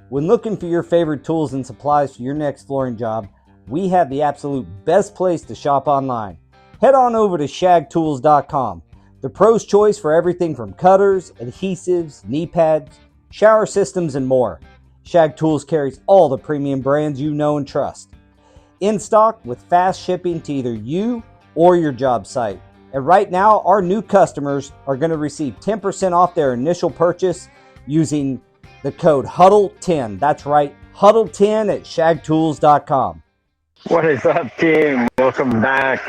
When looking for your favorite tools and supplies for your next flooring job, we have the absolute best place to shop online. Head on over to shagtools.com, the pro's choice for everything from cutters, adhesives, knee pads, shower systems, and more. Shag Tools carries all the premium brands you know and trust. In stock with fast shipping to either you or your job site. And right now, our new customers are going to receive 10% off their initial purchase using the code HUDDLE10. That's right, HUDDLE10 at shagtools.com. What is up, team? Welcome back.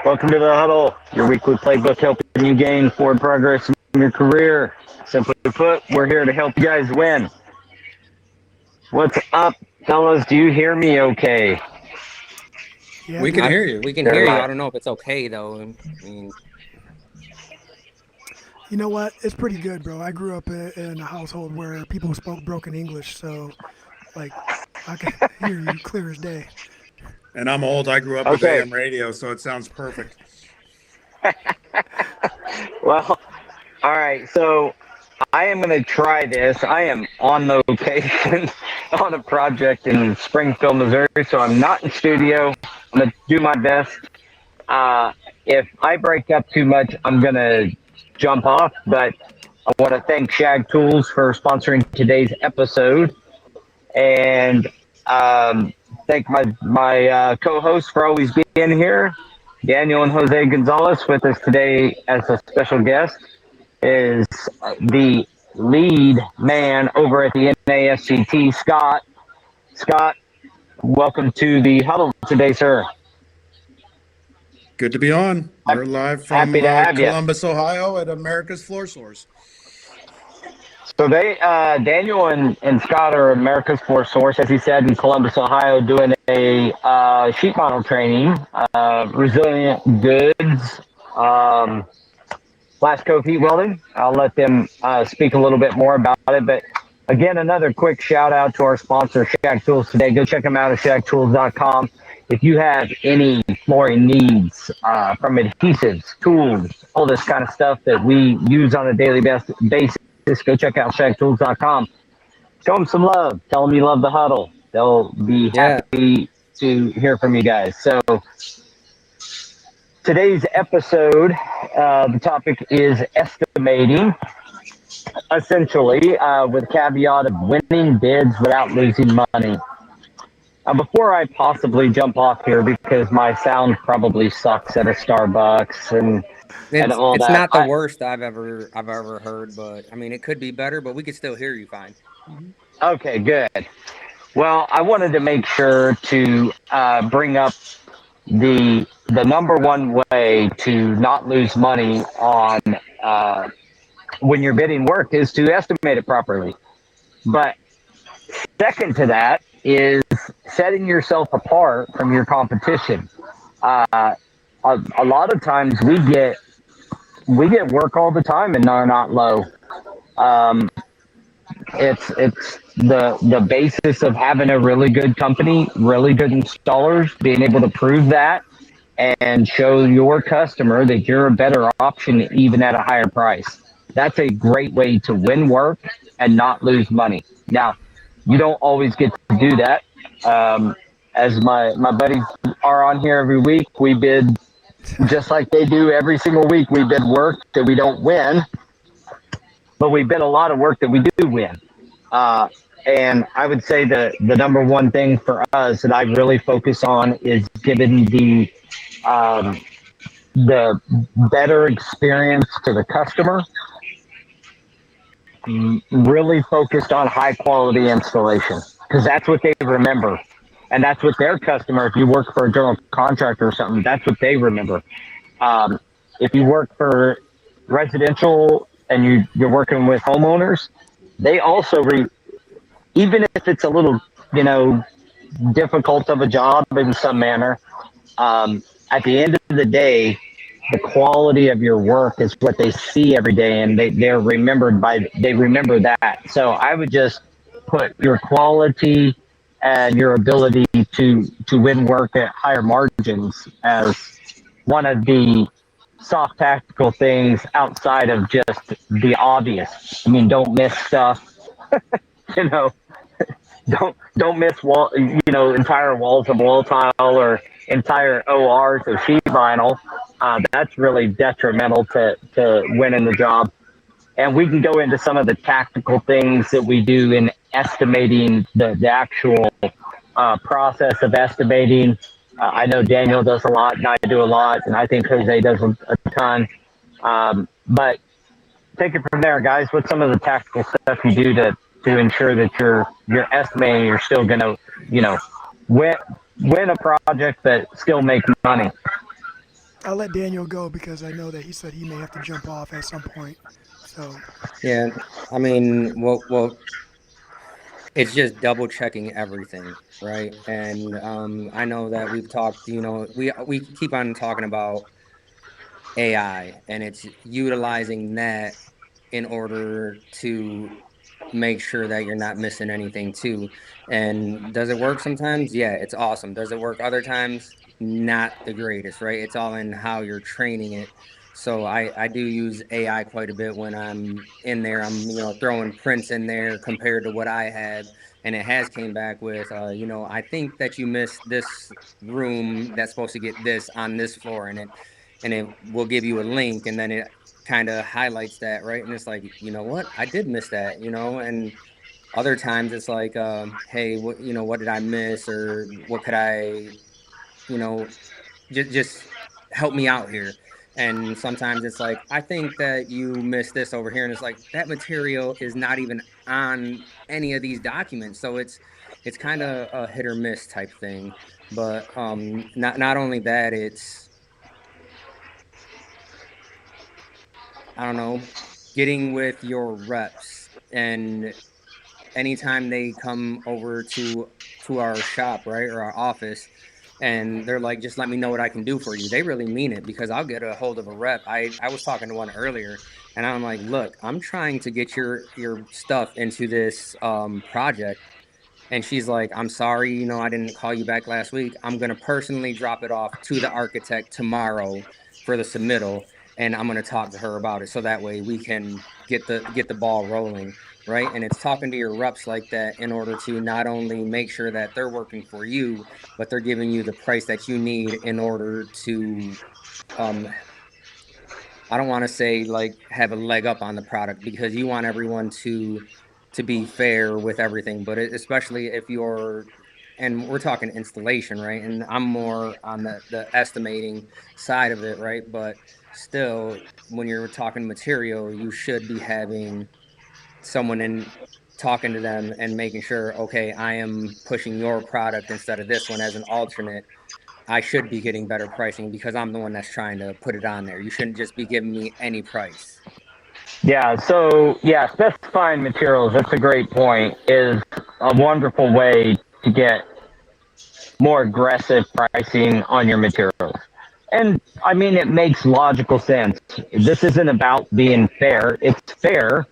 Welcome to the Huddle, your weekly playbook helping you gain forward progress in your career. Simply put, we're here to help you guys win. What's up, fellas? Do you hear me okay? Yeah, We can hear you. We can hear you. I don't know if it's okay though. I mean, you know what? It's pretty good, bro. I grew up in a household where people spoke broken English, so like I can hear you clear as day. And I'm old. I grew up with AM radio, so it sounds perfect. Well, all right. So I am going to try this. I am on location on a project in Springfield, Missouri, so I'm not in studio. I'm going to do my best. If I break up too much, I'm going to jump off, but I want to thank Shag Tools for sponsoring today's episode, and thank my co-hosts for always being here. Daniel and Jose Gonzalez with us today as a special guest is the lead man over at the NASCT, Scott. Scott, welcome to the Huddle today, sir. Good to be on. We're live from Columbus, Ohio at America's Floor Source. So they, Daniel and Scott are America's Floor Source, as he said, in Columbus, Ohio, doing a sheet model training, resilient goods, flash cove heat welding. I'll let them speak a little bit more about it. But again, another quick shout out to our sponsor, Shag Tools today. Go check them out at shagtools.com. If you have any flooring needs from adhesives, tools, all this kind of stuff that we use on a daily basis, go check out shagtools.com. Show them some love. Tell them you love the Huddle. They'll be happy to hear from you guys. So today's episode, the topic is estimating, essentially, with a caveat of winning bids without losing money. Before I possibly jump off here, because my sound probably sucks at a Starbucks and all it's that. Not the worst I've ever heard, but I mean it could be better, but we could still hear you fine. Okay, good. Well, I wanted to make sure to bring up the number one way to not lose money on when you're bidding work is to estimate it properly. But second to that is setting yourself apart from your competition. A lot of times we get work all the time and are not low. It's the basis of having a really good company, really good installers, being able to prove that and show your customer that you're a better option even at a higher price. That's a great way to win work and not lose money. Now, you don't always get to do that. As my buddies are on here every week, we bid just like they do every single week. We bid work that we don't win, but we bid a lot of work that we do win. And I would say the number one thing for us that I really focus on is giving the better experience to the customer. Really focused on high quality installation because that's what they remember. And that's what their customer, if you work for a general contractor or something, that's what they remember. If you work for residential and you're working with homeowners, they also, even if it's a little, difficult of a job in some manner, at the end of the day, the quality of your work is what they see every day, and they remember that. So I would just put your quality and your ability to win work at higher margins as one of the soft tactical things outside of just the obvious. I mean, don't miss stuff. don't miss entire walls of wall tile or entire ORs of sheet vinyl. That's really detrimental to winning the job. And we can go into some of the tactical things that we do in estimating the actual process of estimating. I know Daniel does a lot, and I do a lot, and I think Jose does a ton. But take it from there, guys. What's some of the tactical stuff you do to ensure that you're estimating you're still going to, win win a project but still make money? I'll let Daniel go because I know that he said he may have to jump off at some point. So Yeah, I mean, well, it's just double checking everything, right? And I know that we've talked, we keep on talking about AI, and it's utilizing that in order to make sure that you're not missing anything too. And does it work sometimes? Yeah, it's awesome. Does it work other times? Not the greatest, right? It's all in how you're training it. So I do use AI quite a bit when I'm in there. I'm, throwing prints in there compared to what I have. And it has came back with, I think that you missed this room that's supposed to get this on this floor, and it will give you a link, and then it kind of highlights that, right? And it's like, you know what, I did miss that, and other times it's like, hey, what did I miss, or what could I, you know just help me out here. And sometimes it's like, I think that you missed this over here, and it's like that material is not even on any of these documents. So it's kind of a hit or miss type thing. But not only that, it's, I don't know, getting with your reps, and anytime they come over to our shop, right, or our office, and they're like, just let me know what I can do for you. They really mean it, because I'll get a hold of a rep. I was talking to one earlier, and I'm like, look, I'm trying to get your stuff into this project. And she's like, I'm sorry, I didn't call you back last week. I'm going to personally drop it off to the architect tomorrow for the submittal, and I'm going to talk to her about it, so that way we can get the ball rolling, right? And it's talking to your reps like that in order to not only make sure that they're working for you, but they're giving you the price that you need in order to, um, I don't want to say like have a leg up on the product, because you want everyone to be fair with everything, but especially if you're, and we're talking installation, right? And I'm more on the estimating side of it, right? But still, when you're talking material, you should be having someone in, talking to them and making sure, okay, I am pushing your product instead of this one as an alternate. I should be getting better pricing because I'm the one that's trying to put it on there. You shouldn't just be giving me any price. Yeah, so yeah, specifying materials, that's a great point, is a wonderful way to get more aggressive pricing on your materials. And I mean, it makes logical sense. This isn't about being fair. It's fair,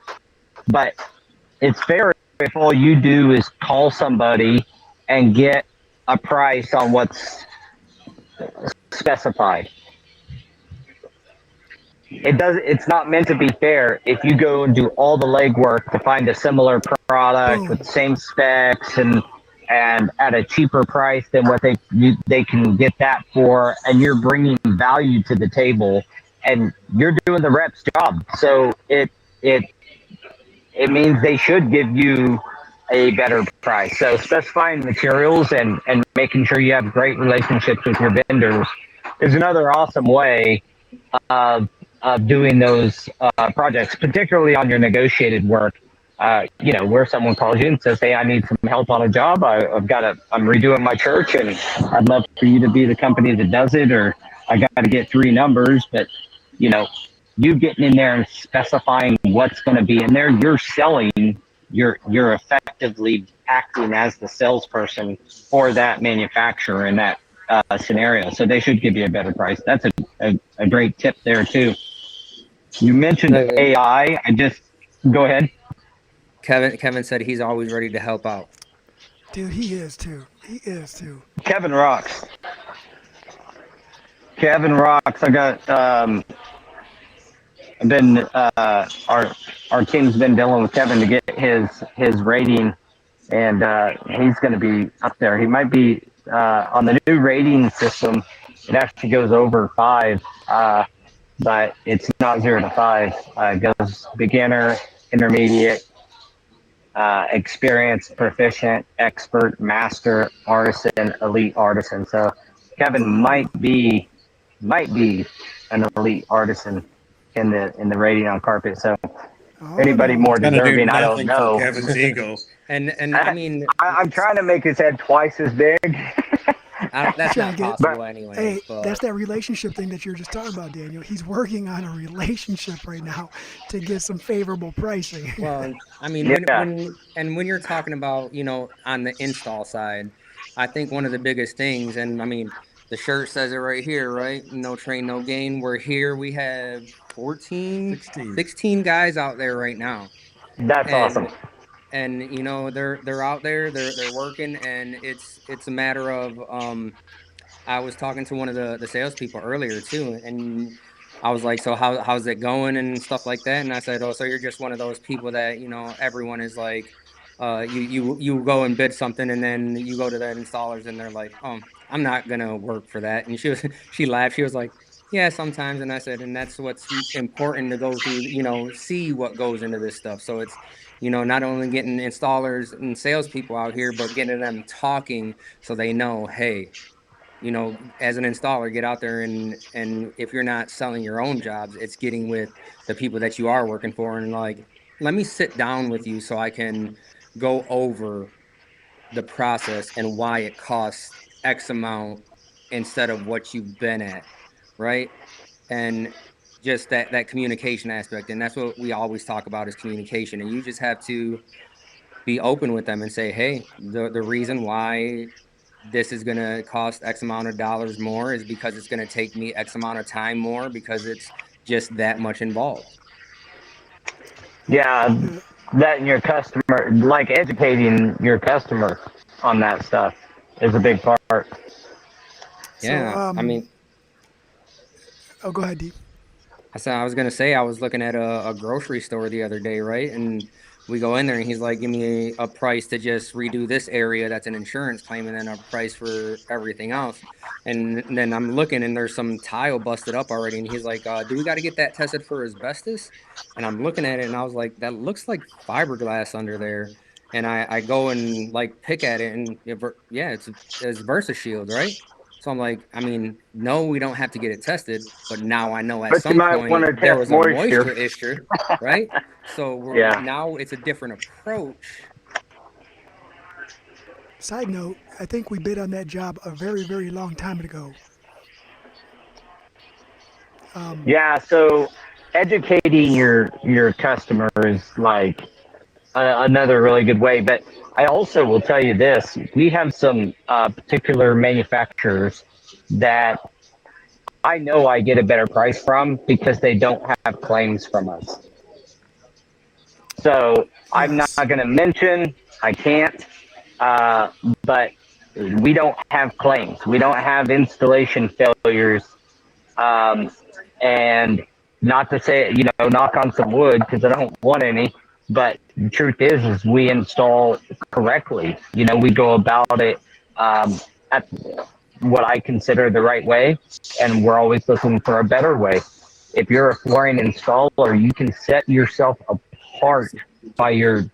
but it's fair if all you do is call somebody and get a price on what's specified. It's not meant to be fair if you go and do all the legwork to find a similar product with boom. the same specs and at a cheaper price than what they can get that for, and you're bringing value to the table, and you're doing the rep's job. So it it means they should give you a better price. So specifying materials and making sure you have great relationships with your vendors is another awesome way of doing those projects, particularly on your negotiated work. Where someone calls you and says, "Hey, I need some help on a job. I'm redoing my church, and I'd love for you to be the company that does it, or I got to get three numbers." But you know, you getting in there and specifying what's going to be in there, you're selling. You're effectively acting as the salesperson for that manufacturer in that scenario. So they should give you a better price. That's a great tip there too. You mentioned AI. Go ahead. Kevin said he's always ready to help out. Dude, he is too. He is too. Kevin rocks. Kevin rocks. I got I've been our team's been dealing with Kevin to get his rating and he's going to be up there. He might be on the new rating system. It actually goes over 5, but it's not 0 to 5. It goes beginner, intermediate, experienced, proficient, expert, master, artisan, elite artisan. So Kevin might be an elite artisan in the rating on carpet. So Oh anybody no. more Gonna do deserving, I don't nothing for know. Kevin's ego. And I mean, I'm trying to make his head twice as big. that's Trying not to get. But possible anyways, Hey, that's but that relationship thing that you're just talking about, Daniel. He's working on a relationship right now to get some favorable pricing. well, I mean, yeah, when you're talking about, on the install side, I think one of the biggest things, and I mean, the shirt says it right here, right? No train, no gain. We're here. We have 14, 16. 16 guys out there right now. that's awesome. And they're out there, they're working, and it's a matter of I was talking to one of the salespeople earlier too, and I was like, "So how's it going?" and stuff like that. And I said, "Oh, so you're just one of those people that everyone is like, you go and bid something, and then you go to the installers, and they're like, oh, I'm not gonna work for that." And she laughed. She was like, "Yeah, sometimes." And I said, "And that's what's important to go through, see what goes into this stuff. So it's not only getting installers and salespeople out here, but getting them talking so they know, hey." As an installer, get out there and if you're not selling your own jobs, it's getting with the people that you are working for and like, let me sit down with you so I can go over the process and why it costs X amount instead of what you've been at, right? And just that communication aspect. And that's what we always talk about is communication. And you just have to be open with them and say, hey, the reason why this is going to cost X amount of dollars more is because it's going to take me X amount of time more because it's just that much involved. Yeah, Yeah. that and your customer, like educating your customer on that stuff is a big part. So, Yeah. I mean, oh, go ahead, Dee. I was gonna say I was looking at a grocery store the other day, right? And we go in there and he's like, give me a price to just redo this area that's an insurance claim and then a price for everything else. And then I'm looking and there's some tile busted up already. And he's like, do we got to get that tested for asbestos? And I'm looking at it and I was like, that looks like fiberglass under there. And I go and like pick at it and yeah, it's Versa Shield, right? So I'm like, I mean, no, we don't have to get it tested, but now I know at But you some might want point to there test was a moisture. moisture issue, right? So Yeah. now it's a different approach. Side note, I think we bid on that job a very, very long time ago. Yeah, so educating your customer is like another really good way. But I also will tell you this: we have some particular manufacturers that I know I get a better price from because they don't have claims from us. So I'm not Yes. going to mention, I can't, uh, but we don't have claims. We don't have installation failures. Um, and not to say, knock on some wood because I don't want any. But the truth is we install correctly. We go about it at what I consider the right way, and we're always looking for a better way. If you're a flooring installer, you can set yourself apart by your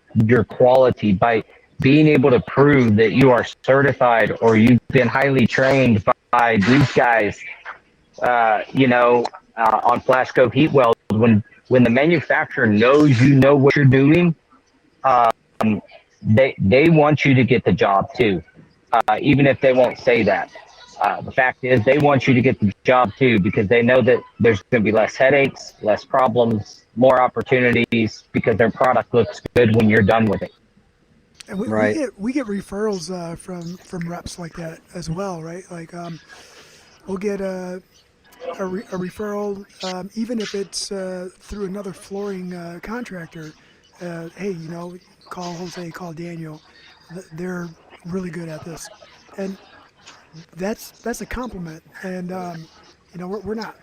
quality, by being able to prove that you are certified or you've been highly trained by these guys. On flash scope heat weld, when the manufacturer knows you know what you're doing, um, they want you to get the job too, even if they won't say that. The fact is, they want you to get the job too because they know that there's going to be less headaches, less problems, more opportunities because their product looks good when you're done with it. And we Right. get we get referrals from reps like that as well, right? Like we'll get a referral, even if it's through another flooring contractor. Hey, call Jose, call Daniel. They're really good at this, and that's a compliment. And we're not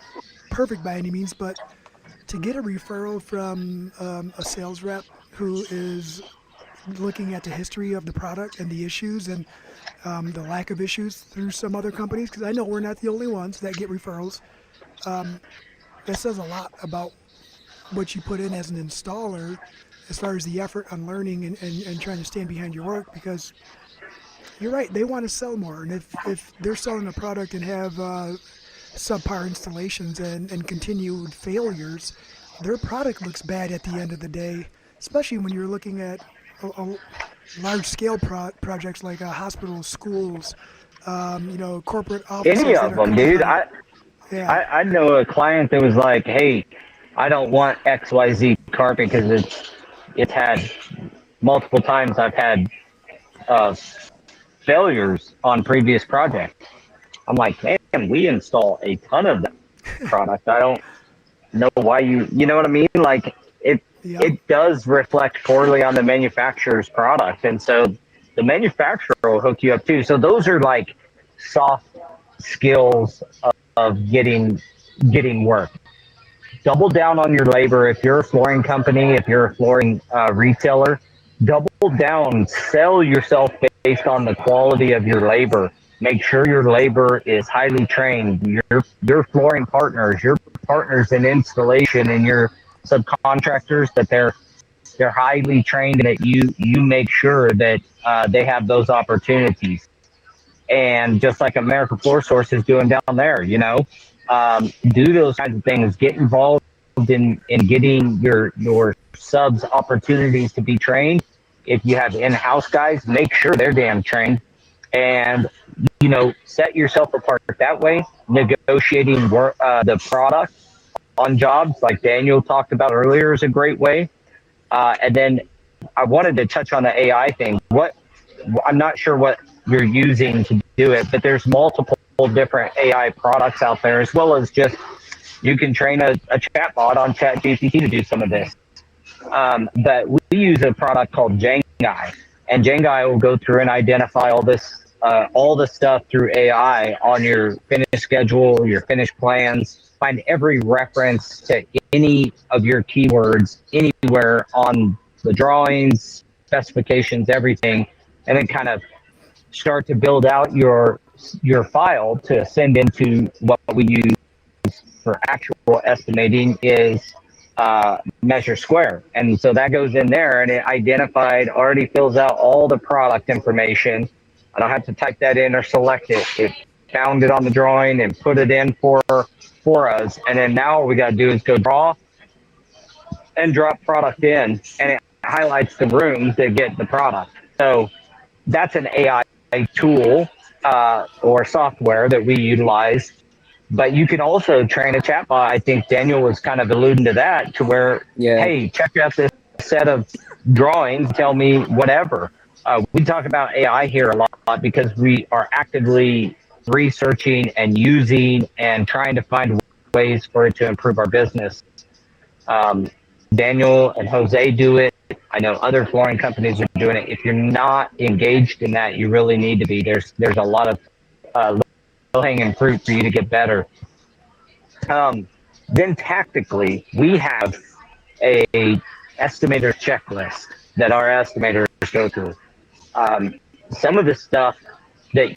perfect by any means, but to get a referral from a sales rep who is looking at the history of the product and the issues and the lack of issues through some other companies, because I know we're not the only ones that get referrals. That says a lot about what you put in as an installer as far as the effort on learning and trying to stand behind your work, because you're right, they want to sell more. And if they're selling a product and have subpar installations and continued failures, their product looks bad at the end of the day, especially when you're looking at a large scale projects like hospitals, schools, corporate Any offices that of are them, dude. cutthroat. Yeah. I know a client that was like, "Hey, I don't want XYZ carpet because it's had multiple times. I've had uh, failures on previous projects." I'm like, "Man, we install a ton of that product. I don't know why you know what I mean? Like it Yep. it does reflect poorly on the manufacturer's product, and so the manufacturer will hook you up too. So those are like soft skills of getting work. Double down on your labor. If you're a flooring company, if you're a flooring retailer, double down, sell yourself based on the quality of your labor. Make sure your labor is highly trained. Your flooring partners, your partners in installation, and your subcontractors, that they're highly trained, and that you make sure that they have those opportunities. And just like American Floor Source is doing down there, do those kinds of things. Get involved in getting your subs opportunities to be trained. If you have in-house guys, make sure they're damn trained, and set yourself apart that way. Negotiating the product on jobs, like Daniel talked about earlier, is a great way. And then I wanted to touch on the AI thing. I'm not sure what you're using to do it, but there's multiple different AI products out there, as well as just you can train a chat bot on ChatGPT to do some of this. But we use a product called Jengai, and Jengai will go through and identify all the stuff through AI on your finished schedule, your finished plans, find every reference to any of your keywords anywhere on the drawings, specifications, everything, and then kind of start to build out your file to send into what we use for actual estimating is Measure Square. And so that goes in there and it already fills out all the product information. I don't have to type that in or select it. It found it on the drawing and put it in for us. And then now all we got to do is go draw and drop product in, and it highlights the rooms that get the product. So that's an AI tool or software that we utilize. But you can also train a chatbot. I think Daniel was kind of alluding to that, to where, hey, check out this set of drawings, tell me whatever. We talk about AI here a lot because we are actively researching and using and trying to find ways for it to improve our business. Daniel and Jose do it. I know other flooring companies are doing it. If you're not engaged in that, you really need to be. There's a lot of low-hanging fruit for you to get better. Then tactically, we have a estimator checklist that our estimators go through. Some of the stuff that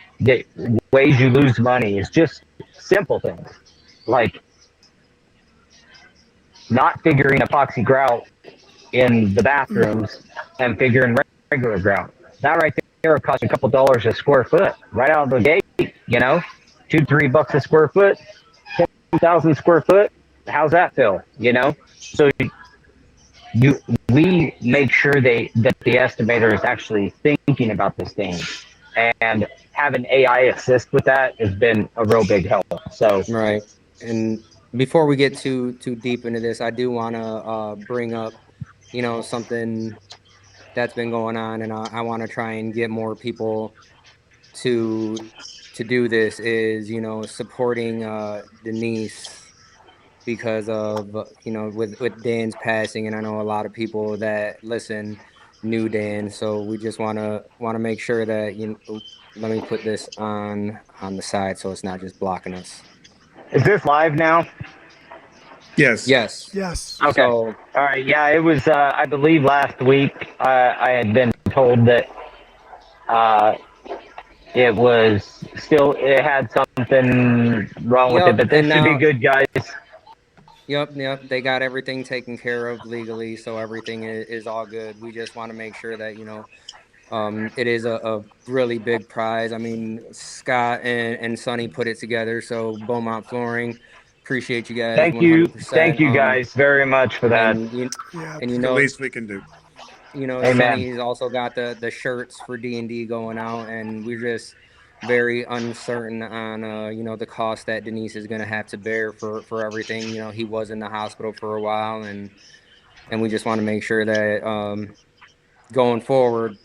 ways you lose money is just simple things like not figuring epoxy grout in the bathrooms and figuring regular grout. That right there costs a couple dollars a square foot right out of the gate. $2-3 a square foot, 10,000 square foot. How's that feel? So we make sure that the estimator is actually thinking about this thing, and having AI assist with that has been a real big help. So right. And before we get too deep into this, I do want to bring up, something that's been going on, and I want to try and get more people to do this, is supporting Denise, because of with Dan's passing, and I know a lot of people that listen knew Dan, so we just want to make sure that let me put this on the side so it's not just blocking us. is this live now? Yes. Yes. Yes. Okay. So, All right. Yeah, it was. I believe last week I had been told that uh, it was still. It had something wrong with it, yep. but this And should be now, good, guys. yep. They got everything taken care of legally. So everything is all good. We just want to make sure that, it is a really big prize. I mean, Scott and Sonny put it together. So Beaumont Flooring, appreciate you guys Thank 100%. you guys very much for that. And you, Yeah. and The least we can do. Amen. Sonny's also got the shirts for D&D going out, and we're just very uncertain on the cost that Denise is going to have to bear for everything. He was in the hospital for a while, and we just want to make sure that going forward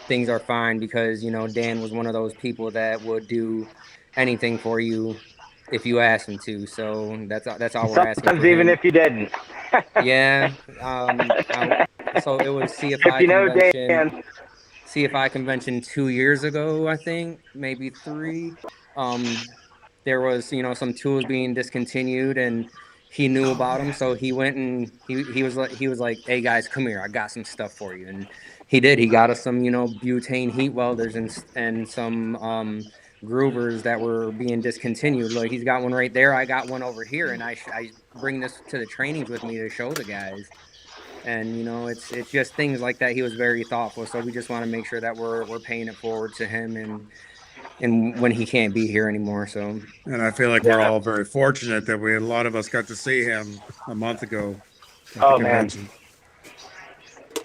things are fine, because Dan was one of those people that would do anything for you if you asked him to. So that's all we're asking Sometimes for even him. if you didn't. Yeah. So it was If you know Dan. see if I convention 2 years ago, I think, maybe three. Um, there was, some tools being discontinued, and he knew Oh about them. man. So he went and he was like, "Hey guys, come here. I got some stuff for you." And he did. He got us some, butane heat welders and some groovers that were being discontinued. Like, he's got one right there. I got one over here, and I bring this to the trainings with me to show the guys. And it's just things like that. He was very thoughtful, so we just want to make sure that we're paying it forward to him, and when he can't be here anymore. So And I feel like we're Yeah. all very fortunate that a lot of us got to see him a month ago at the Oh man. convention.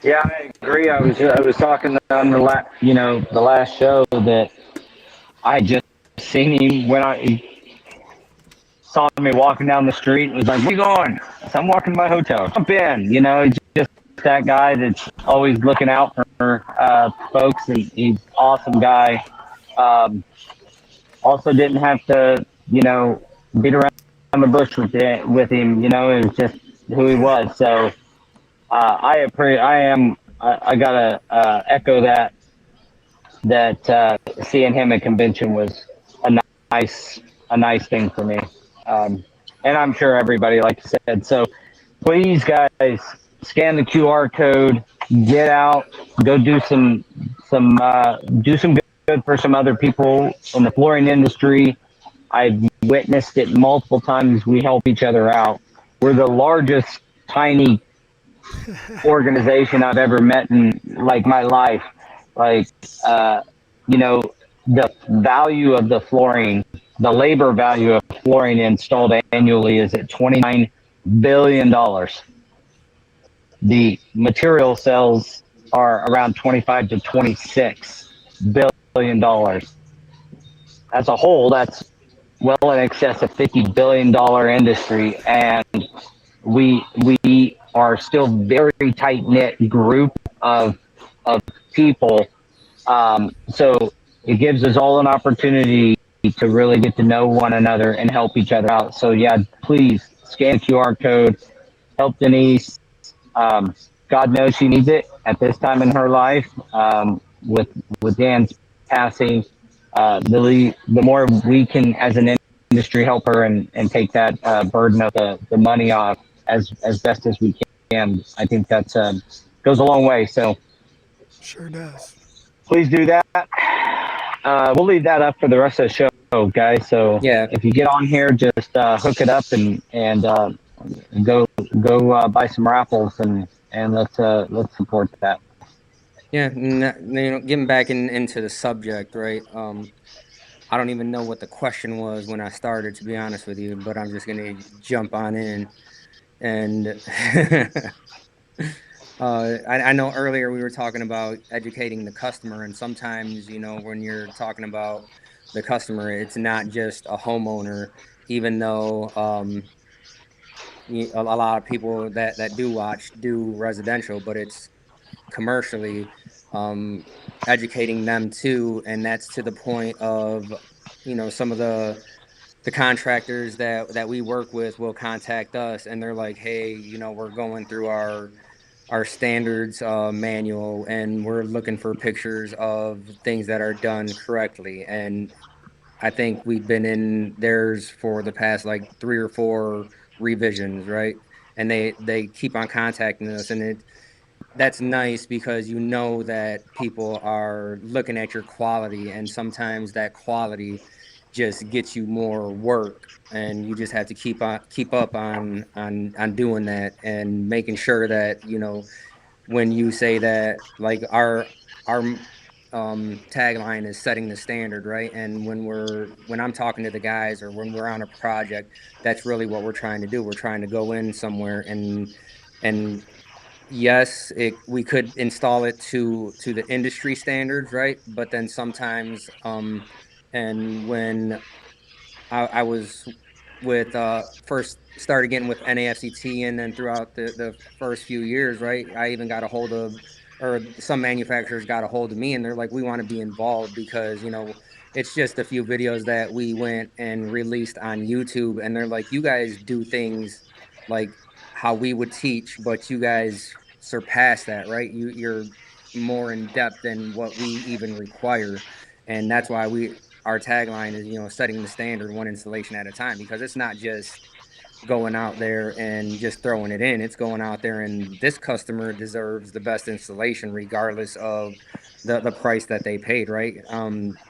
Yeah, I agree. I was talking on the last show that I had just seen him when he saw me walking down the street and was like, "Where you going?" I said, "I'm walking to my hotel. Jump in." He's just that guy that's always looking out for folks, and he's an awesome guy. Um, Also, didn't have to, beat around the bush with him. It was just who he Yeah. was. So I gotta echo that seeing him at convention was a nice a nice thing for me, um, and I'm sure everybody, like you said. So please, guys, scan the QR code, get out, go do some good for some other people in the flooring industry. I've witnessed it multiple times. We help each other out. We're the largest tiny organization I've ever met in like my life. Like, uh, you know, the value of the flooring, the labor value of flooring installed annually is at $29 billion. The material sales are around 25 to 26 billion dollars. As a whole, that's well in excess of $50 billion industry, and we are still very tight knit group of people. So it gives us all an opportunity to really get to know one another and help each other out. So yeah, please scan QR code, help Denise. Um, God knows she needs it at this time in her life. With Dan's passing, the more we can as an industry help her and take that burden of the money off as best as we can. I think that goes a long way. So Sure does. please do that. We'll leave that up for the rest of the show, guys. So yeah, if you get on here, just hook it up and go buy some raffles and let's support that. yeah. Getting back into the subject, right? I don't even know what the question was when I started, to be honest with you, but I'm just gonna jump on in. And I know earlier we were talking about educating the customer, and sometimes, when you're talking about the customer, it's not just a homeowner, even though a lot of people that do watch do residential, but it's commercially, um, educating them too, and that's to the point of, some of the contractors that we work with will contact us, and they're like, "Hey, we're going through our standards manual, and we're looking for pictures of things that are done correctly." And I think we've been in theirs for the past like 3 or 4 revisions, right? And they keep on contacting us, and that's nice because you know that people are looking at your quality, and sometimes that quality just gets you more work, and you just have to keep up on doing that and making sure that, you know, when you say that, like our tagline is setting the standard, right? And when I'm talking to the guys or when we're on a project, that's really what we're trying to do. We're trying to go in somewhere and yes, we could install it to the industry standards, right? But then sometimes, and when I was with first started getting with NAFCT, and then throughout the first few years, right, I even got a hold of, or some manufacturers got a hold of me, and they're like, we want to be involved because, you know, it's just a few videos that we went and released on YouTube, and they're like, you guys do things like how we would teach, but you guys surpass that, right? You're more in depth than what we even require, and that's why our tagline is, you know, setting the standard one installation at a time, because it's not just going out there and just throwing it in. It's going out there, and this customer deserves the best installation regardless of the price that they paid, right?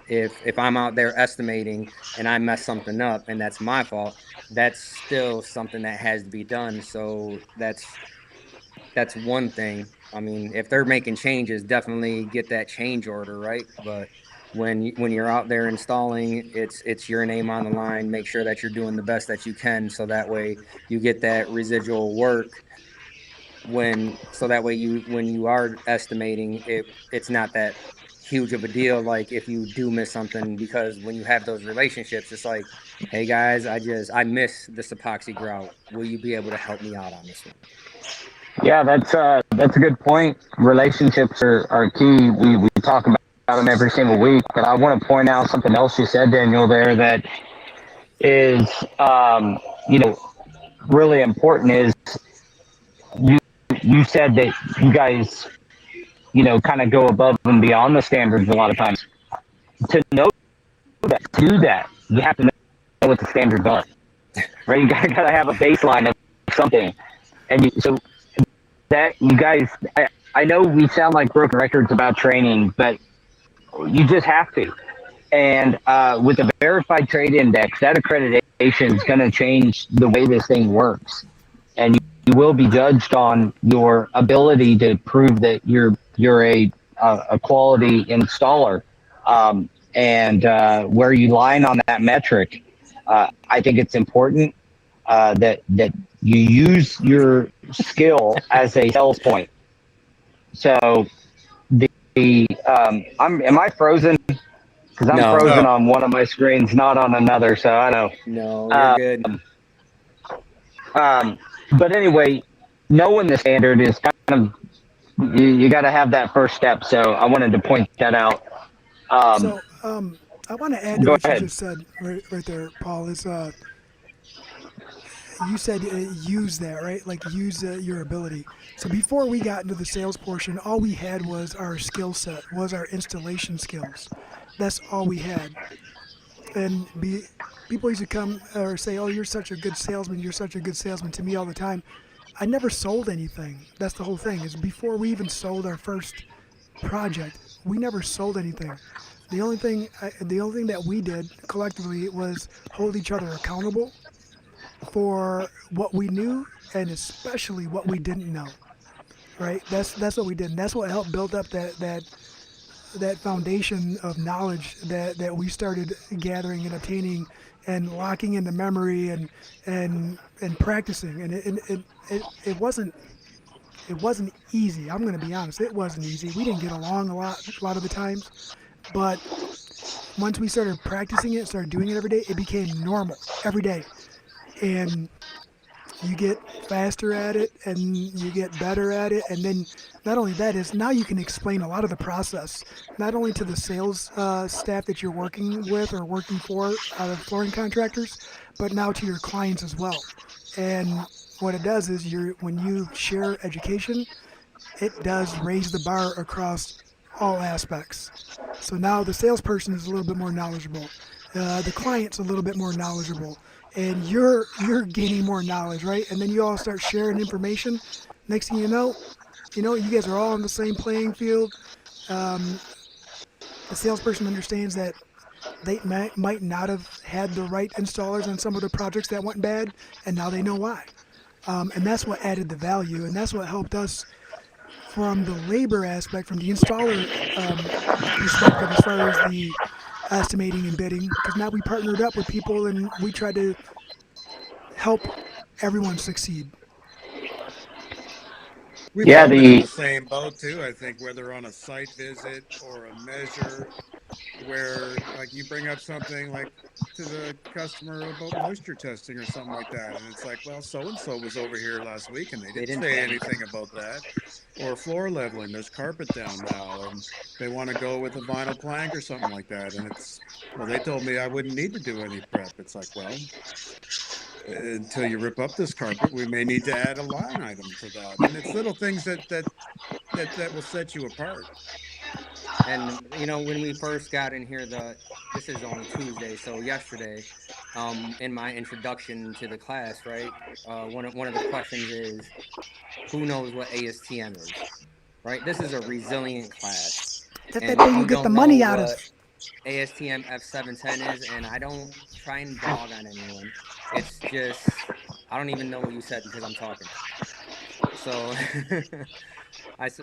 If I'm out there estimating and I mess something up and that's my fault, that's still something that has to be done. So that's one thing. I mean, if they're making changes, definitely get that change order, right? But when you're out there installing, it's your name on the line. Make sure that you're doing the best that you can, so that way you get that residual work so that way when you are estimating it's not that huge of a deal, like if you do miss something, because when you have those relationships, it's like, hey guys, I miss this epoxy grout. Will you be able to help me out on this one? Yeah, that's a good point. Relationships are key. We talk about them every single week, but I want to point out something else you said, Daniel, there that is, you know, really important. Is you you said that you guys, you know, kind of go above and beyond the standards a lot of times. To know that, to do that, you have to know what the standards are, right? You gotta have a baseline of something, and so that you guys, I know we sound like broken records about training, but you just have to. And with the verified trade index, that accreditation is going to change the way this thing works, and you will be judged on your ability to prove that you're a quality installer, and where you line on that metric. I think it's important that you use your skill as a sales point. So am I frozen? Because I'm No, frozen on one of my screens, not on another. So I know. no, you're good. But anyway, knowing the standard is kind of you got to have that first step. So I wanted to point that out. I want to add to Go what you ahead. just said right there, Paul. Is you said use that, right? Like use your ability. So before we got into the sales portion, all we had was our skill set, was our installation skills. That's all we had. And people used to come or say, "Oh, you're such a good salesman. You're such a good salesman," to me all the time. I never sold anything. That's the whole thing. Is before we even sold our first project, we never sold anything. The only thing that we did collectively was hold each other accountable for what we knew and especially what we didn't know. Right? That's what we did. And that's what helped build up that foundation of knowledge that we started gathering and obtaining and locking into memory and practicing. And it wasn't easy. I'm going to be honest. It wasn't easy. We didn't get along a lot of the times, but once we started practicing it, started doing it every day, it became normal every day. And you get faster at it and you get better at it, and then not only that is now you can explain a lot of the process not only to the sales staff that you're working with or working for out of flooring contractors, but now to your clients as well. And what it does is when you share education, it does raise the bar across all aspects. So now the salesperson is a little bit more knowledgeable, the client's a little bit more knowledgeable, and you're gaining more knowledge, right? And then you all start sharing information. Next thing you guys are all on the same playing field. Um, the salesperson understands that they might not have had the right installers on some of the projects that went bad, and now they know why. And that's what added the value, and that's what helped us from the labor aspect, from the installer perspective, as far as the estimating and bidding. Because now we partnered up with people and we tried to help everyone succeed. We've Yeah, all been in the the same boat too, I think, whether on a site visit or a measure where like you bring up something like to the customer about moisture testing or something like that, and it's like, well, so and so was over here last week and they They didn't didn't say say anything anything. about that. Or floor leveling, there's carpet down now and they want to go with a vinyl plank or something like that, and it's, well, they told me I wouldn't need to do any prep. It's like, well, until you rip up this carpet, we may need to add a line item for that. And it's little things that will set you apart. And when we first got in here, this is only Tuesday, so yesterday, in my introduction to the class, right? One of the questions is, who knows what ASTM is, right? This is a resilient class, That's and that if thing you you get the don't know money out what of. ASTM F710 is, and I don't try and dog on anyone, it's just I don't even know what you said because I'm talking. So I, s-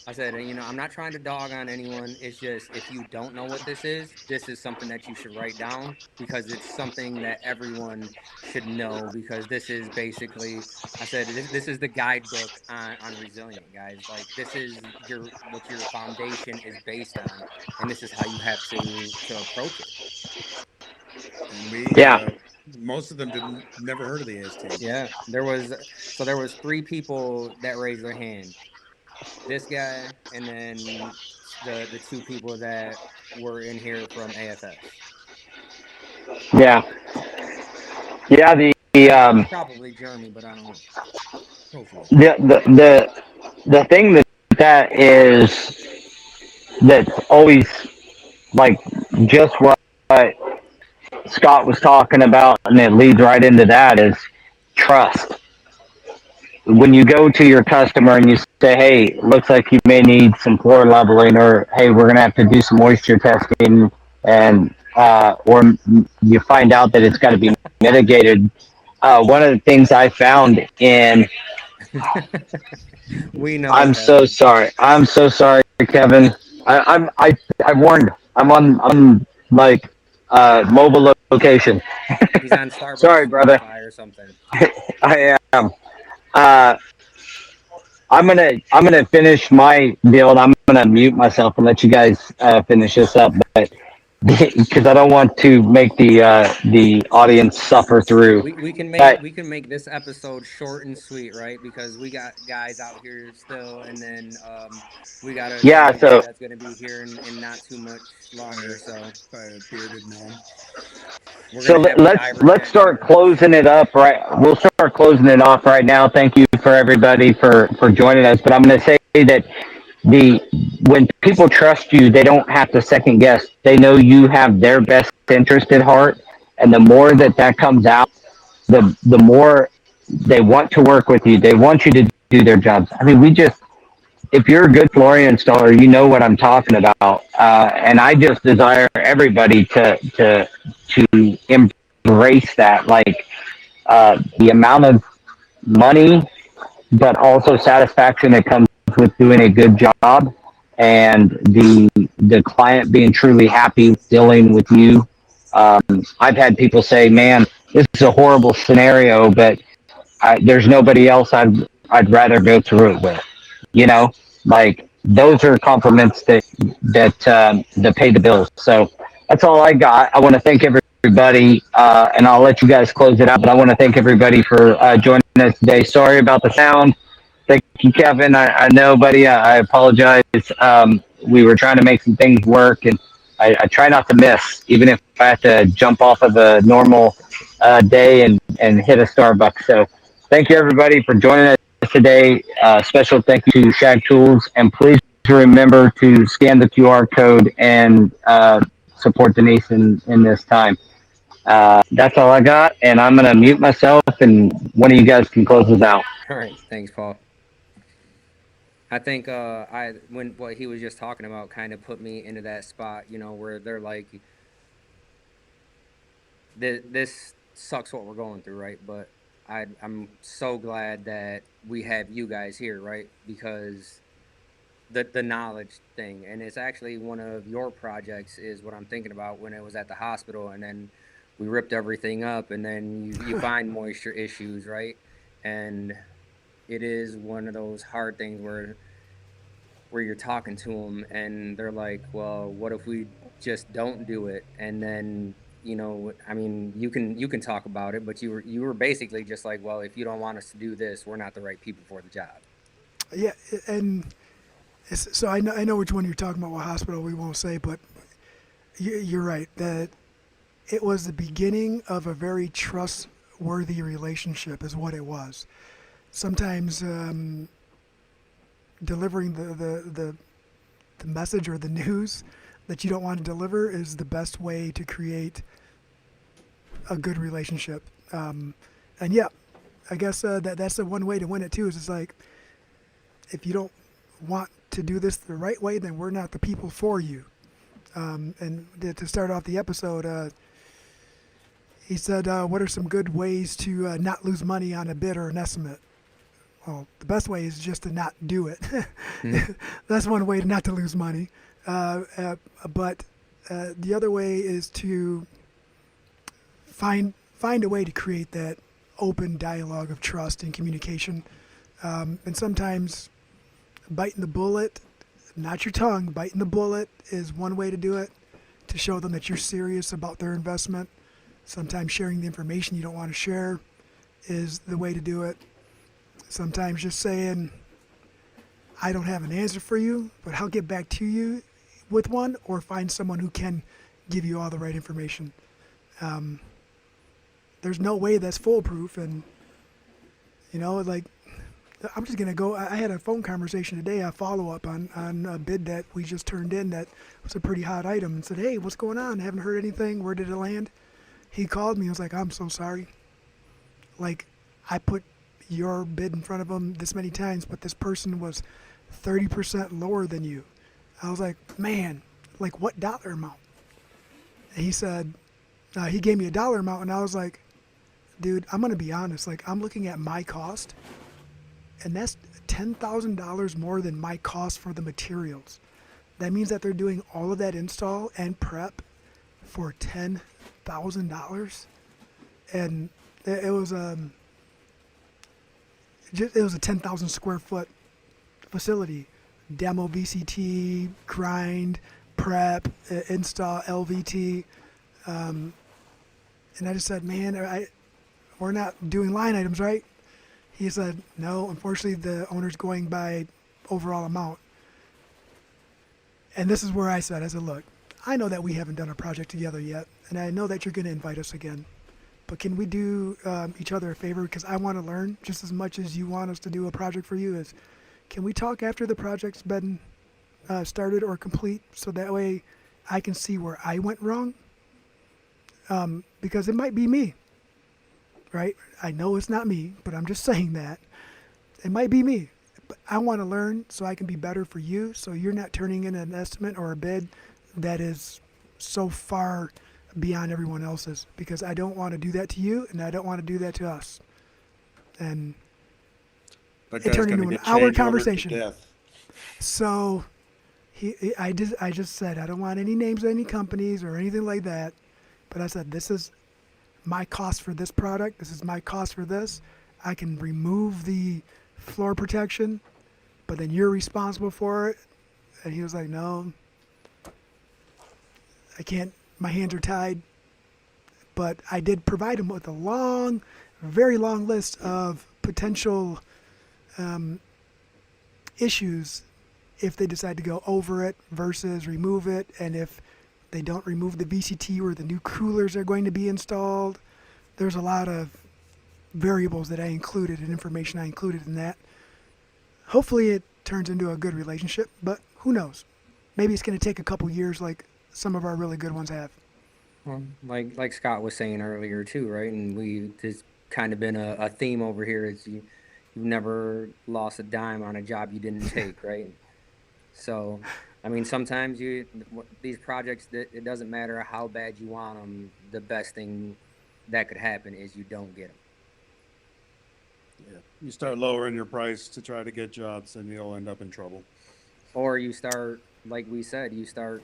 I said, I'm not trying to dog on anyone. It's just if you don't know what this is something that you should write down because it's something that everyone should know because this is basically, I said, this is the guidebook on resilient, guys. Like this is what your foundation is based on, and this is how you have to approach it. And we, yeah, most of them didn't, never heard of the ASTM. Yeah, there was three people that raised their hand. This guy, and then the two people that were in here from AFS. yeah, yeah. Probably Jeremy, but I don't know. Hopefully. The thing that is that's always like just what Scott was talking about, and it leads right into that is trust. When you go to your customer and you say, "Hey, looks like you may need some floor leveling," or "Hey, we're gonna have to do some moisture testing," and or you find out that it's got to be mitigated. One of the things I found in We know, I'm so Kevin. sorry. I'm so sorry, Kevin. I warned. I'm like mobile location. He's on Sorry, Starbucks brother. Wi-Fi or something. I am. Uh, I'm gonna finish my deal, and I'm gonna mute myself and let you guys finish this up. But because I don't want to make the audience suffer through. We can make But we can make this episode short and sweet, right? Because we got guys out here still, and then we got a yeah, young guy so that's gonna be here in not too much By longer. So by a bearded man. we're So gonna have a let's divergent start here. closing it up right. We'll start closing it off right now. Thank you for everybody for joining us. But I'm going to say that the when people trust you, they don't have to second guess. They know you have their best interest at heart, and the more that comes out, the more they want to work with you. They want you to do their jobs. I mean, we just if you're a good flooring installer, you know what I'm talking about. And I just desire everybody to embrace that, like the amount of money, but also satisfaction that comes with doing a good job, and the client being truly happy dealing with you. I've had people say, "Man, this is a horrible scenario, but there's nobody else I'd rather go through it with." You know, like those are compliments that pay the bills. So that's all I got. I want to thank everybody, and I'll let you guys close it out. But I want to thank everybody for joining us today. Sorry about the sound. Thank you, Kevin. I know, buddy. I apologize. We were trying to make some things work, and I try not to miss, even if I have to jump off of a normal day and hit a Starbucks. So thank you, everybody, for joining us today. Special thank you to Shag Tools, and please remember to scan the QR code and support Denise in this time. That's all I got, and I'm gonna mute myself, and one of you guys can close this out. All right, thanks, Paul. I think I when what he was just talking about kind of put me into that spot, where they're like, this sucks what we're going through, right? But I'm so glad that we have you guys here, right? Because the knowledge thing, and it's actually one of your projects is what I'm thinking about when it was at the hospital, and then we ripped everything up, and then you find moisture issues, right? And it is one of those hard things where you're talking to them and they're like, well, what if we just don't do it? And then, I mean, you can talk about it, but you were basically just like, well, if you don't want us to do this, we're not the right people for the job. Yeah, and so I know which one you're talking about. What hospital we won't say, but you're right that it was the beginning of a very trustworthy relationship, is what it was. Sometimes delivering the message or the news that you don't want to deliver is the best way to create a good relationship. And yeah, I guess that's the one way to win it too. Is it's like, if you don't want to do this the right way, then we're not the people for you. And to start off the episode, he said, what are some good ways to not lose money on a bid or an estimate? Well, the best way is just to not do it. That's one way not to lose money. But the other way is to find a way to create that open dialogue of trust and communication. And sometimes biting the bullet, not your tongue, biting the bullet is one way to do it, to show them that you're serious about their investment. Sometimes sharing the information you don't want to share is the way to do it. Sometimes just saying, I don't have an answer for you, but I'll get back to you with one, or find someone who can give you all the right information. There's no way that's foolproof. And, like, I'm just going to go. I had a phone conversation today, a follow-up on a bid that we just turned in that was a pretty hot item, and said, hey, what's going on? I haven't heard anything. Where did it land? He called me. I was like, I'm so sorry. Like, I put your bid in front of him this many times, but this person was 30% lower than you. I was like, man, like, what dollar amount? And he said, he gave me a dollar amount, and I was like, dude, I'm going to be honest. Like, I'm looking at my cost, and that's $10,000 more than my cost for the materials. That means that they're doing all of that install and prep for $10,000. And it was it was a 10,000 square foot facility. Demo VCT, grind, prep, install LVT. And I just said, man, we're not doing line items, right? He said, no, unfortunately the owner's going by overall amount. And this is where I said, look, I know that we haven't done a project together yet, and I know that you're going to invite us again. But can we do each other a favor? Because I want to learn just as much as you want us to do a project for you. Can we talk after the project's been started or complete, so that way I can see where I went wrong? Because it might be me, right? I know it's not me, but I'm just saying that. It might be me. But I want to learn so I can be better for you, so you're not turning in an estimate or a bid that is so far beyond everyone else's, because I don't want to do that to you, and I don't want to do that to us. And But it turned into an hour conversation. Death. So I just said, I don't want any names of any companies or anything like that, but I said, this is my cost for this product. This is my cost for this. I can remove the floor protection, but then you're responsible for it. And he was like, no, I can't. My hands are tied. But I did provide him with a very long list of potential issues if they decide to go over it versus remove it, and if they don't remove the VCT or the new coolers are going to be installed. There's a lot of variables that I included and information I included in that. Hopefully it turns into a good relationship, but who knows? Maybe it's going to take a couple years like some of our really good ones have. Well, like Scott was saying earlier too, right? And there's kind of been a theme over here is you've never lost a dime on a job you didn't take, right? So, I mean, sometimes these projects, it doesn't matter how bad you want them. The best thing that could happen is you don't get them. Yeah. You start lowering your price to try to get jobs, and you'll end up in trouble. Or you start, like we said, you start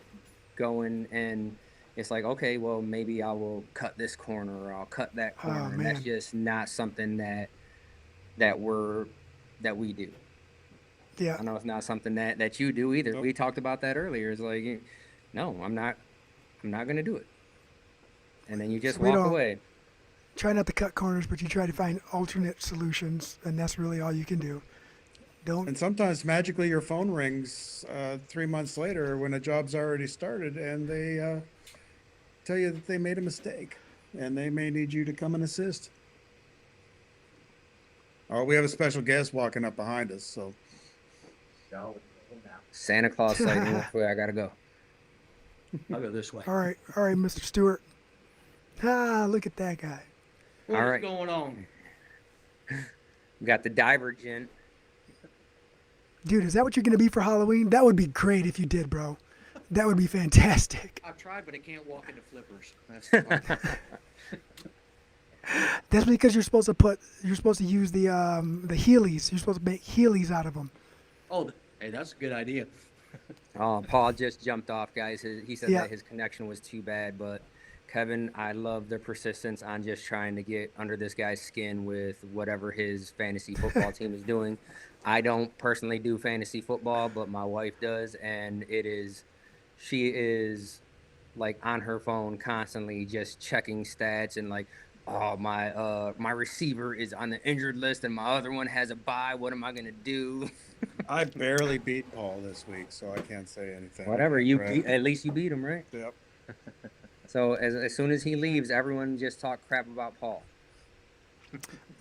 going and it's like, okay, well, maybe I will cut this corner or I'll cut that Oh corner, and that's man. just not something that we do. Yeah. I know it's not something that you do either. Nope. We talked about that earlier. It's like, no, I'm not going to do it, and then you just So we walk don't away. try not to cut corners, but you try to find alternate solutions, and that's really all you can do. Don't. And sometimes magically your phone rings 3 months later when a job's already started, and they tell you that they made a mistake, and they may need you to come and assist. Oh, we have a special guest walking up behind us, so Santa Claus sighting. Where I gotta go. I'll go this way. All right, Mr. Stewart. Ah, look at that guy. What's All right. going on? We got the divergent. Dude, is that what you're gonna be for Halloween? That would be great if you did, bro. That would be fantastic. I've tried, but I can't walk into flippers. That's That's because you're supposed to use the Heelys. You're supposed to make Heelys out of them. oh, hey, that's a good idea. Oh, Paul just jumped off, guys. He said Yeah. that his connection was too bad, but Kevin, I love the persistence on just trying to get under this guy's skin with whatever his fantasy football team is doing. I don't personally do fantasy football, but my wife does, and she is like on her phone constantly just checking stats and like, oh, my receiver is on the injured list and my other one has a bye. What am I gonna do? I barely beat Paul this week, so I can't say anything. Whatever, Right. at least you beat him, right? Yep. So as soon as he leaves, everyone just talk crap about Paul.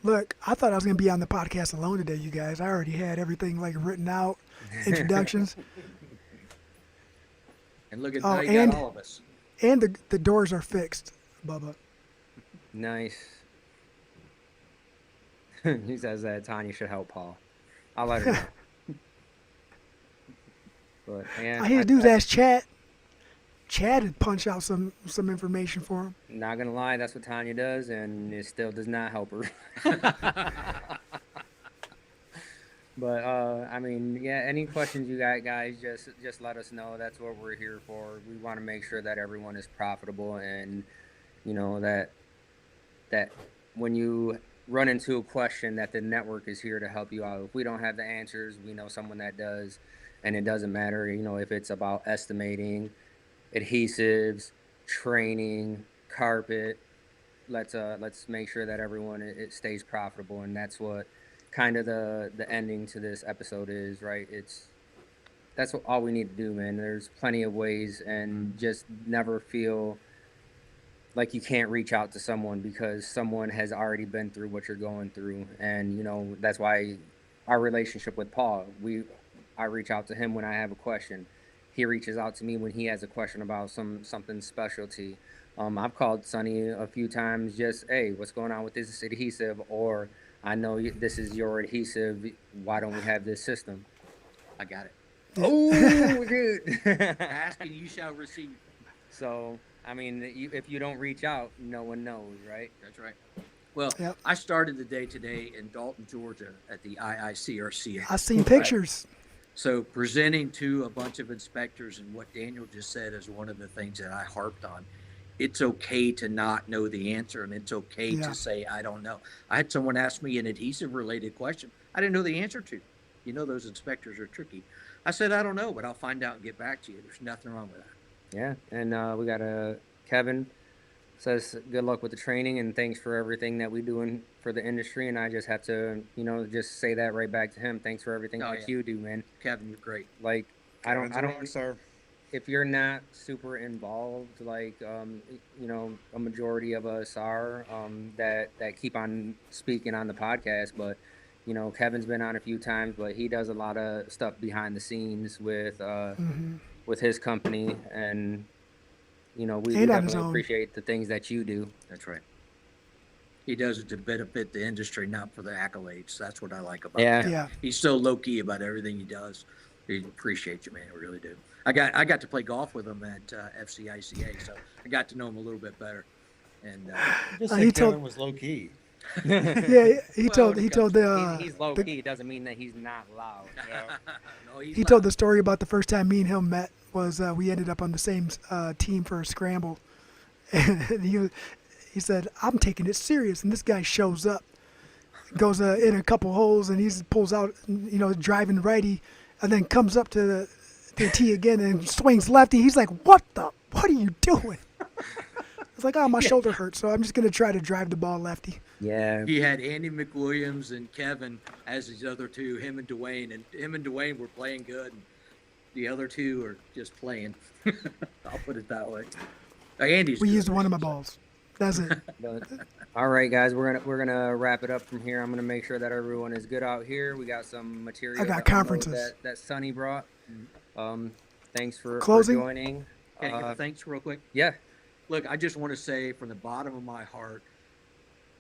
Look, I thought I was gonna be on the podcast alone today, you guys. I already had everything like written out, introductions, And look at Oh, now you and- got all of us. and the doors are fixed, Bubba. Nice. He says that Tanya should help Paul. I'll let her know. But yeah, All he had to do is ask Chad. Chad would punch out some information for him. not gonna lie, that's what Tanya does, and it still does not help her. But I mean, yeah. Any questions you got, guys? Just let us know. That's what we're here for. We want to make sure that everyone is profitable, and you know that when you run into a question, that the network is here to help you out. If we don't have the answers, we know someone that does, and it doesn't matter. You know, if it's about estimating, adhesives, training, carpet. Let's make sure that everyone it stays profitable, and that's what kind of the ending to this episode is, right? That's all we need to do, man. There's plenty of ways, and just never feel like you can't reach out to someone because someone has already been through what you're going through. And you know, that's why our relationship with Paul, I reach out to him when I have a question. He reaches out to me when he has a question about something specialty. I've called Sonny a few times, just, hey, what's going on with this adhesive? Or I know this is your adhesive. Why don't we have this system? I got it. Oh, we're good. Ask and you shall receive. So, I mean, if you don't reach out, no one knows, right? That's right. Well, Yep. I started the day today in Dalton, Georgia at the IICRC. I seen pictures. So presenting to a bunch of inspectors, and what Daniel just said is one of the things that I harped on. It's okay to not know the answer, and it's okay Yeah. to say, I don't know. I had someone ask me an adhesive related question I didn't know the answer to. You know, those inspectors are tricky. I said, I don't know, but I'll find out and get back to you. There's nothing wrong with that. Yeah, and we got Kevin says good luck with the training and thanks for everything that we doing for the industry. And I just have to, you know, just say that right back to him. Thanks for everything Oh, that yeah. you do, man. Kevin, you're great. Like I don't. Sir. If you're not super involved, like you know, a majority of us are that keep on speaking on the podcast, but. You know, Kevin's been on a few times, but he does a lot of stuff behind the scenes with his company, and you know, we And on his definitely own. appreciate the things that you do. That's right. He does it to benefit the industry, not for the accolades. That's what I like about Yeah. him. Yeah. He's so low key about everything he does. He appreciates you, man. I really do. I got to play golf with him at FCICA, so I got to know him a little bit better. And Just he like told- Kevin was low key. Yeah, he told He's low the- key. It doesn't mean that he's not loud. no, he's he loud. told the story about the first time me and him met was we ended up on the same team for a scramble, and he said, I'm taking it serious, and this guy shows up, goes in a couple holes, and he pulls out, you know, driving righty, and then comes up to the tee again and swings lefty. He's like, what are you doing? It's like, oh, my shoulder hurts, so I'm just gonna try to drive the ball lefty. Yeah. He had Andy McWilliams and Kevin as his other two, him and Dwayne were playing good. And the other two are just playing. I'll put it that way. Andy's We good. used one of my balls. That's it. But, all right, guys, we're gonna wrap it up from here. I'm gonna make sure that everyone is good out here. We got some material. I got to unload conferences. that Sonny brought. Thanks for Closing? joining. Can I give thanks real quick? Yeah. Look, I just want to say from the bottom of my heart,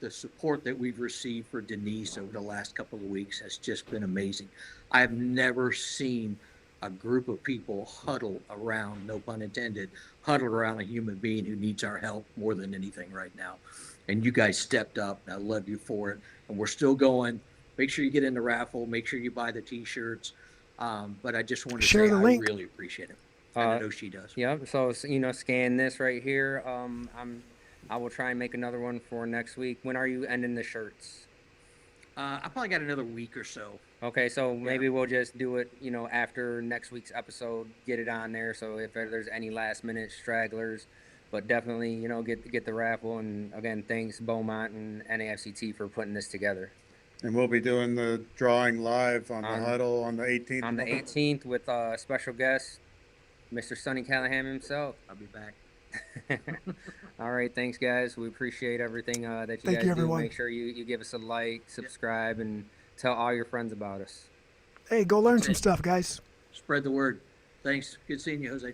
the support that we've received for Denise over the last couple of weeks has just been amazing. I have never seen a group of people huddle around, no pun intended, huddle around a human being who needs our help more than anything right now. And you guys stepped up, and I love you for it. And we're still going. Make sure you get in the raffle. Make sure you buy the T-shirts. But I just want to Share say the I link. really appreciate it. And I know she does. Yep. So you know, scan this right here. I will try and make another one for next week. When are you ending the shirts? I probably got another week or so. Okay, so maybe we'll just do it, you know, after next week's episode, get it on there. So if there's any last minute stragglers, but definitely, you know, get the raffle. And again, thanks Beaumont and NAFCT for putting this together. And we'll be doing the drawing live on the Huddle on the 18th. On the 18th with a special guest, Mr. Sonny Callahan himself. I'll be back. All right, thanks guys. We appreciate everything that you Thank guys you, do. everyone. Make sure you give us a like, subscribe, and tell all your friends about us. Hey, go learn some stuff, guys. Spread the word. Thanks. Good seeing you, Jose.